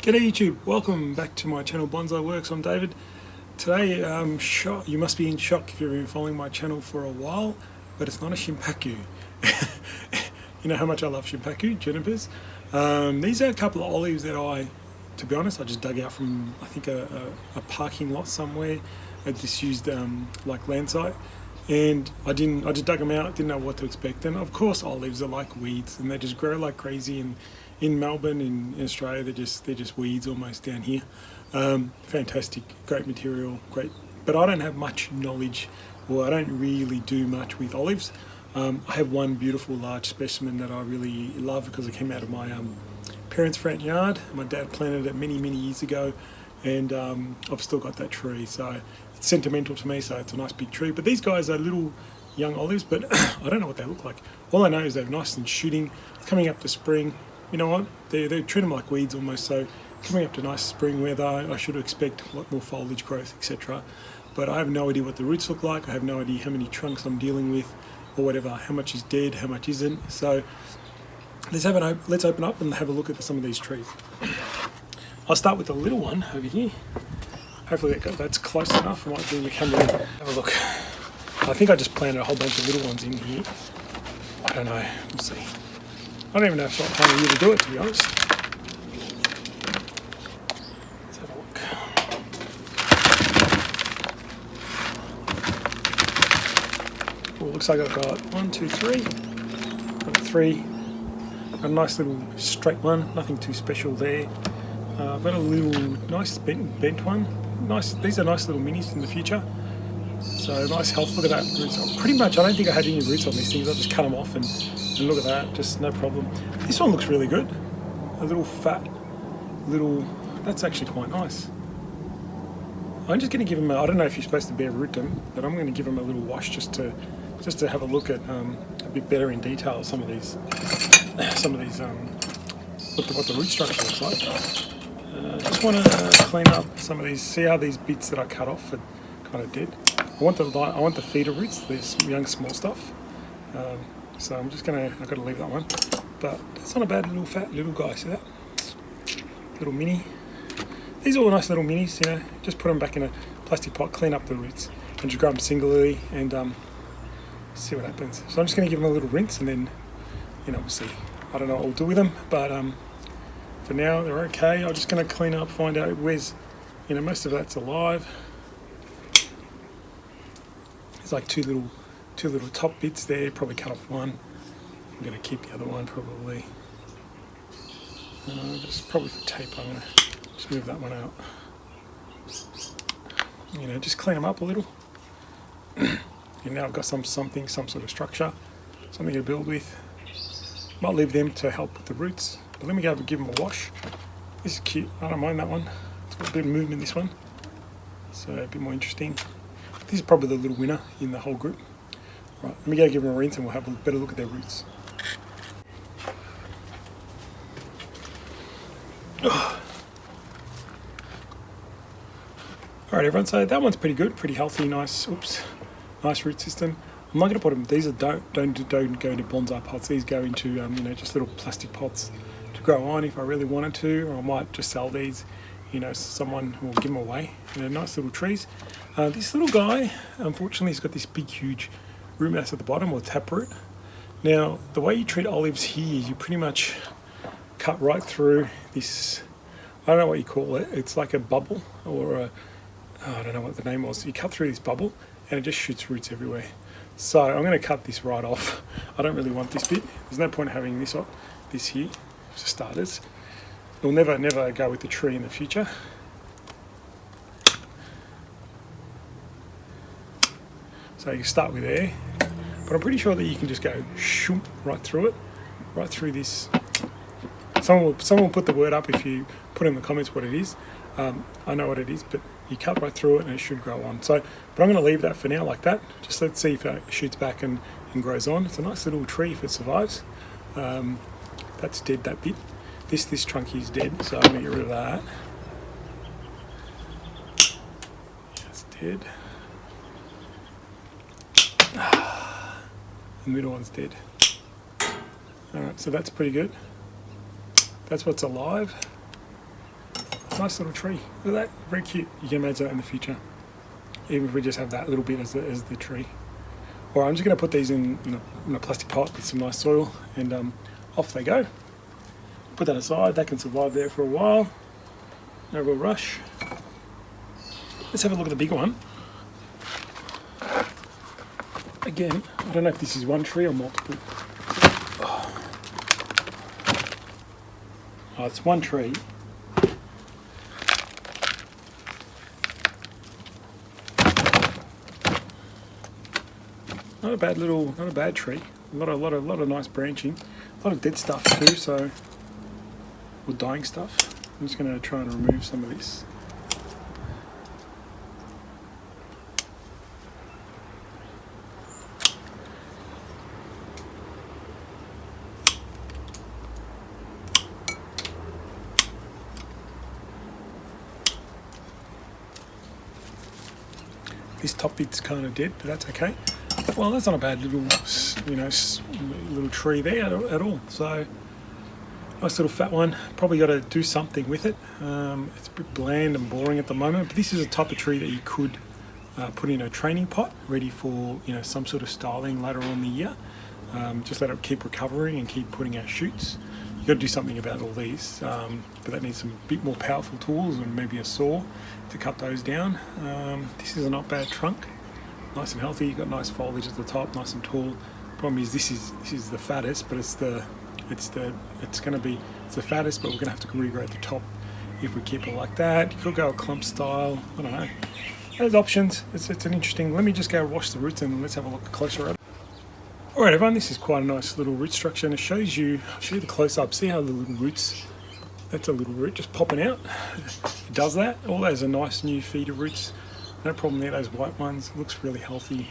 G'day YouTube, welcome back to my channel Bonsai Works. I'm David. Today, you must be in shock if you've been following my channel for a while, but it's not a Shimpaku. You know how much I love Shimpaku, junipers. These are a couple of olives that to be honest, I just dug out from, I think, a parking lot somewhere. I just used like land site, and I just dug them out, didn't know what to expect. And of course olives are like weeds and they just grow like crazy, and in Melbourne, in Australia, they're just weeds almost down here. Fantastic, great material, great. But I don't have much knowledge, or I don't really do much with olives. I have one beautiful large specimen that I really love because it came out of my parents' front yard. My dad planted it many years ago, and I've still got that tree, so it's sentimental to me. So it's a nice big tree. But these guys are little young olives, but I don't know what they look like. All I know is they're nice and shooting. It's coming up to spring. You know what? They treat them like weeds almost. So coming up to nice spring weather, I should expect a lot more foliage growth, etc. But I have no idea what the roots look like. I have no idea how many trunks I'm dealing with, or whatever. How much is dead? How much isn't? So let's open up and have a look at some of these trees. I'll start with the little one over here. Hopefully that's close enough. I might bring the camera in. Have a look. I think I just planted a whole bunch of little ones in here. I don't know. We'll see. I don't even know if it's the time of year to do it, to be honest. Let's have a look. Well, it looks like I've got 1, 2, 3. I've got 3. A nice little straight one, nothing too special there. I've got a little nice bent one. Nice. These are nice little minis in the future. So nice health. Look at that roots. Pretty much, I don't think I had any roots on these things. I just cut them off and look at that, just no problem. This one looks really good. A little fat, that's actually quite nice. I'm just going to give them I don't know if you're supposed to bare root them, but I'm going to give them a little wash just to have a look at a bit better in detail some of these what the root structure looks like. Just want to clean up some of these. See how these bits that I cut off are kind of dead. I want the feeder roots, this young small stuff. So I'm just I've got to leave that one. But it's not a bad little fat little guy, see that? Little mini. These are all nice little minis, you know. Just put them back in a plastic pot, clean up the roots, and just grab them singularly and see what happens. So I'm just going to give them a little rinse, and then, you know, we'll see. I don't know what we'll do with them, but for now they're okay. I'm just going to clean up, find out where's, you know, most of that's alive. There's like two little top bits there, probably cut off one. I'm going to keep the other one probably. Just probably for tape, I'm going to just move that one out. You know, just clean them up a little. And now I've got some sort of structure, something to build with. Might leave them to help with the roots, but let me go and give them a wash. This is cute, I don't mind that one. It's got a bit of movement, this one, so a bit more interesting. This is probably the little winner in the whole group. Right, let me go give them a rinse and we'll have a better look at their roots. Alright everyone, so that one's pretty good, pretty healthy, nice root system. I'm not going to put them, these are don't go into bonsai pots, these go into you know, just little plastic pots to grow on if I really wanted to, or I might just sell these, you know, someone will give them away. They're nice little trees. This little guy, unfortunately, has got this big huge root mass at the bottom, or taproot. Now, the way you treat olives here, you pretty much cut right through this, I don't know what you call it, it's like a bubble, or I don't know what the name was. You cut through this bubble and it just shoots roots everywhere. So I'm going to cut this right off. I don't really want this bit. There's no point having this here for starters. It'll never go with the tree in the future. So you start with there, but I'm pretty sure that you can just go shoom right through it, right through this. Someone will put the word up if you put in the comments what it is. I know what it is, but you cut right through it and it should grow on. So, but I'm going to leave that for now like that. Just let's see if it shoots back and grows on. It's a nice little tree if it survives. That's dead, that bit. This trunk is dead, so I'm going to get rid of that. That's dead. The middle one's dead. Alright, so that's pretty good. That's what's alive. Nice little tree. Look at that, very cute. You can imagine that in the future, even if we just have that little bit as the tree. All right, I'm just going to put these in a plastic pot with some nice soil, and off they go. Put that aside. That can survive there for a while. No real rush. Let's have a look at the bigger one. Again, I don't know if this is one tree or multiple. Oh, it's one tree. Not a bad tree. A lot of nice branching. A lot of dead stuff too, or dying stuff. I'm just going to try and remove some of this. This top bit's kind of dead, but that's okay. Well, that's not a bad little tree there at all. So nice little fat one. Probably got to do something with it. It's a bit bland and boring at the moment, but this is a type of tree that you could put in a training pot, ready for some sort of styling later on in the year. Just let it keep recovering and keep putting out shoots. You've got to do something about all these, but that needs some bit more powerful tools and maybe a saw to cut those down. This is a not bad trunk, nice and healthy. You've got nice foliage at the top, nice and tall. Problem is this is the fattest, but it's the fattest, but we're gonna have to regrade the top if we keep it like that. You could go a clump style. I don't know. There's options. It's an interesting. Let me just go wash the roots and let's have a look closer at it. Alright everyone, this is quite a nice little root structure, and it shows you, I'll show you the close up. See how the little roots, that's a little root just popping out. It does that. All those are nice new feeder roots. No problem there, those white ones. It looks really healthy.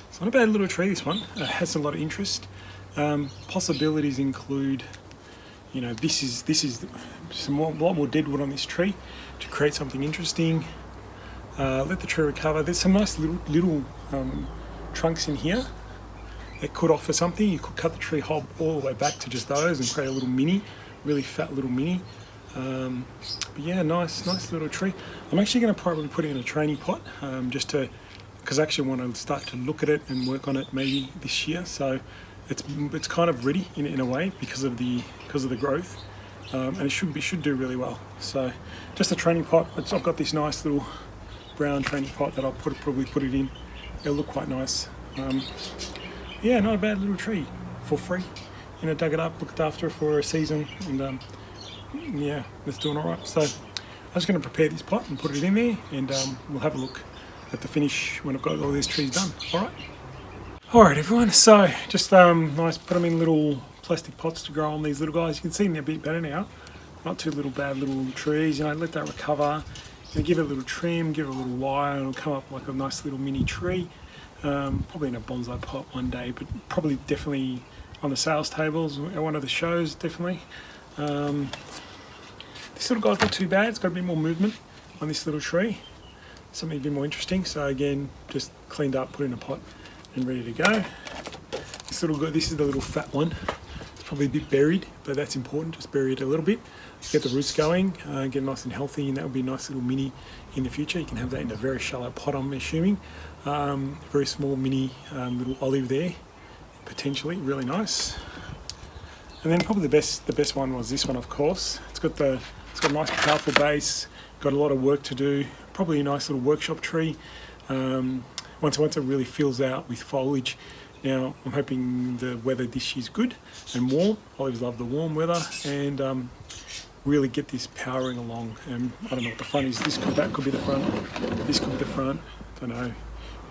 It's not a bad little tree, this one. It has a lot of interest. Possibilities include, this is a lot more deadwood on this tree to create something interesting. Let the tree recover. There's some nice little trunks in here that could offer something. You could cut the tree whole all the way back to just those and create a little mini, really fat little mini. But yeah, nice little tree. I'm actually going to probably put it in a training pot, because I actually want to start to look at it and work on it maybe this year. So it's kind of ready in a way because of the growth, and it should do really well. So just a training pot. I've got this nice little brown training pot that I'll probably put it in. It'll look quite nice. Yeah, not a bad little tree for free. Dug it up, looked after it for a season, and yeah, it's doing all right. So I'm just going to prepare this pot and put it in there, and we'll have a look at the finish when I've got all these trees done. All right, everyone. So just nice, put them in little plastic pots to grow on these little guys. You can see them a bit better now. Not too bad little trees. Let that recover. Give it a little trim, give it a little wire, and it'll come up like a nice little mini tree. Probably in a bonsai pot one day, but probably definitely on the sales tables at one of the shows, definitely. This little guy's not too bad. It's got a bit more movement on this little tree. Something a bit more interesting. So again, just cleaned up, put in a pot and ready to go. This is the little fat one. It's probably a bit buried, but that's important. Just bury it a little bit. Get the roots going, get nice and healthy, and that will be a nice little mini in the future. You can have that in a very shallow pot, I'm assuming. Very small mini little olive there, potentially really nice. And then probably the best one was this one, of course. It's got a nice powerful base, got a lot of work to do. Probably a nice little workshop tree. Once it really fills out with foliage. Now I'm hoping the weather this year's good and warm. Olives love the warm weather, and really get this powering along. And I don't know what the front is. That could be the front. This could be the front. Don't know.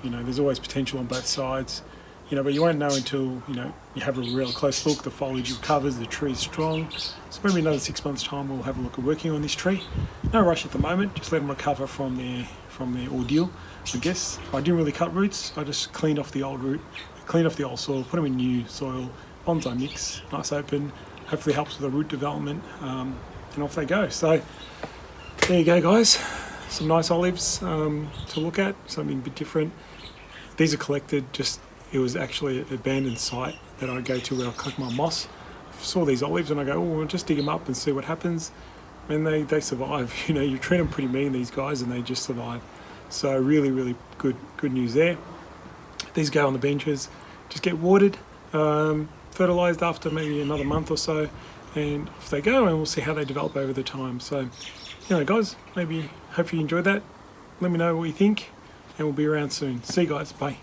There's always potential on both sides. But you won't know until you have a real close look. The foliage recovers, the tree's strong. So maybe another 6 months' time we'll have a look at working on this tree. No rush at the moment. Just let them recover from their ordeal. I guess I didn't really cut roots. I just cleaned off the old root, cleaned off the old soil, put them in new soil. Bonsai mix, nice open. Hopefully helps with the root development, and off they go. So there you go, guys. Some nice olives to look at. Something a bit different. These are collected. It was actually an abandoned site that I go to where I collect my moss. I saw these olives and I go, oh, we'll just dig them up and see what happens. and they survive. You know, you treat them pretty mean, these guys, and they just survive. So really good news there. These go on the benches, just get watered, fertilised after maybe another month or so, and off they go, and we'll see how they develop over the time. So, you know, guys, maybe hope you enjoyed that. Let me know what you think, and we'll be around soon. See you guys, bye.